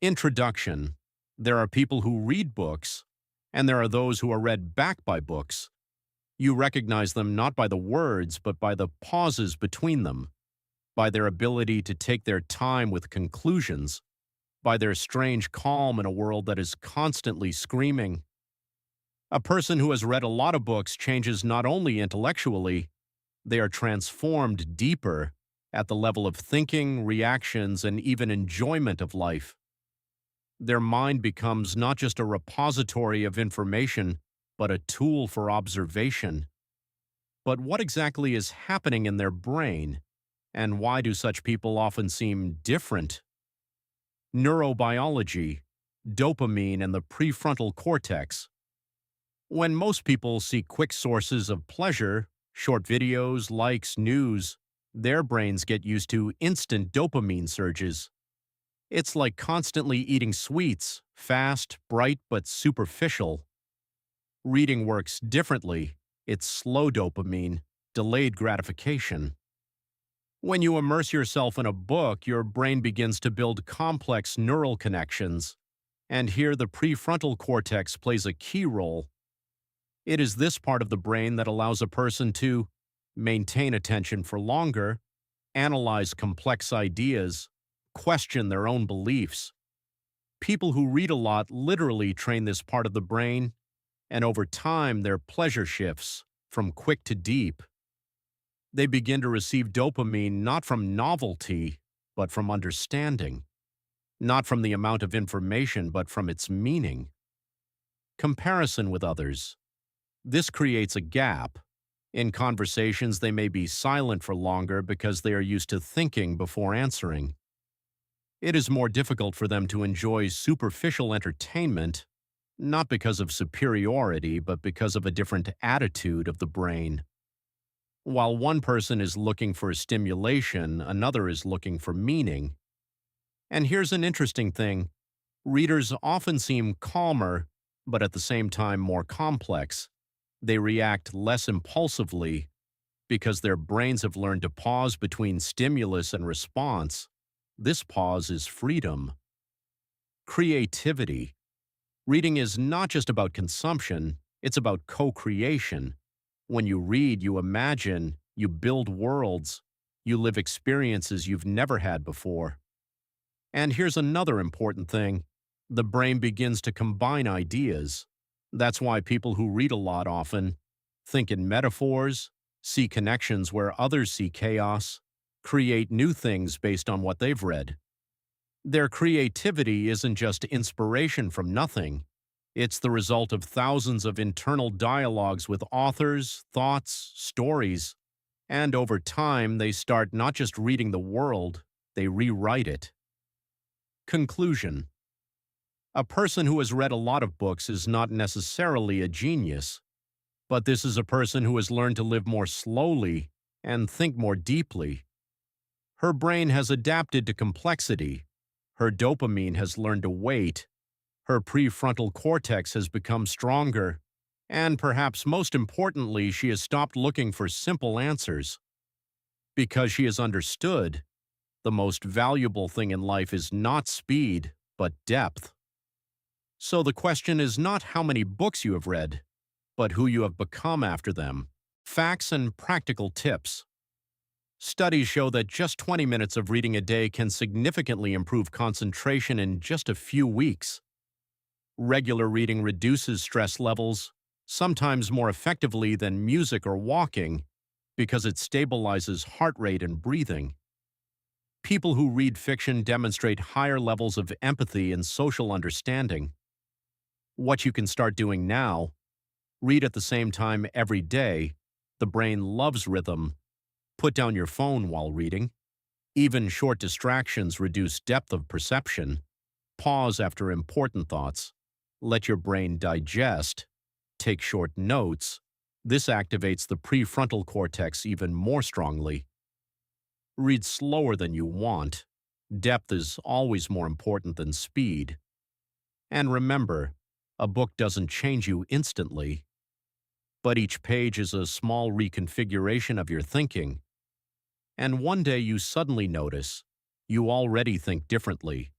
Introduction. There are people who read books, and there are those who are read back by books. You recognize them not by the words, but by the pauses between them, by their ability to take their time with conclusions, by their strange calm in a world that is constantly screaming. A person who has read a lot of books changes not only intellectually, they are transformed deeper at the level of thinking, reactions, and even enjoyment of life. Their mind becomes not just a repository of information, but a tool for observation. But what exactly is happening in their brain, and why do such people often seem different? Neurobiology, dopamine, and the prefrontal cortex. When most people see quick sources of pleasure, short videos, likes, news, their brains get used to instant dopamine surges. It's like constantly eating sweets, fast, bright, but superficial. Reading works differently. It's slow dopamine, delayed gratification. When you immerse yourself in a book, your brain begins to build complex neural connections, and here the prefrontal cortex plays a key role. It is this part of the brain that allows a person to maintain attention for longer, analyze complex ideas, question their own beliefs. People who read a lot literally train this part of the brain, and over time their pleasure shifts from quick to deep. They begin to receive dopamine not from novelty, but from understanding, not from the amount of information, but from its meaning. Comparison with others. This creates a gap. In conversations, they may be silent for longer because they are used to thinking before answering. It is more difficult for them to enjoy superficial entertainment, not because of superiority, but because of a different attitude of the brain. While one person is looking for stimulation, another is looking for meaning. And here's an interesting thing. Readers often seem calmer, but at the same time more complex. They react less impulsively because their brains have learned to pause between stimulus and response. This pause is freedom. Creativity. Reading is not just about consumption, it's about co-creation. When you read, you imagine, you build worlds, you live experiences you've never had before. And here's another important thing. The brain begins to combine ideas. That's why people who read a lot often think in metaphors, see connections where others see chaos, create new things based on what they've read. Their creativity isn't just inspiration from nothing. It's the result of thousands of internal dialogues with authors, thoughts, stories, and over time they start not just reading the world, they rewrite it. Conclusion. A person who has read a lot of books is not necessarily a genius, but this is a person who has learned to live more slowly and think more deeply. Her brain has adapted to complexity. Her dopamine has learned to wait. Her prefrontal cortex has become stronger. And perhaps most importantly, she has stopped looking for simple answers. Because she has understood, the most valuable thing in life is not speed, but depth. So the question is not how many books you have read, but who you have become after them. Facts and practical tips. Studies show that just 20 minutes of reading a day can significantly improve concentration in just a few weeks. Regular reading reduces stress levels, sometimes more effectively than music or walking, because it stabilizes heart rate and breathing. People who read fiction demonstrate higher levels of empathy and social understanding. What you can start doing now: read at the same time every day. The brain loves rhythm. Put down your phone while reading. Even short distractions reduce depth of perception. Pause after important thoughts. Let your brain digest. Take short notes. This activates the prefrontal cortex even more strongly. Read slower than you want. Depth is always more important than speed. And remember, a book doesn't change you instantly, but each page is a small reconfiguration of your thinking. And one day you suddenly notice you already think differently.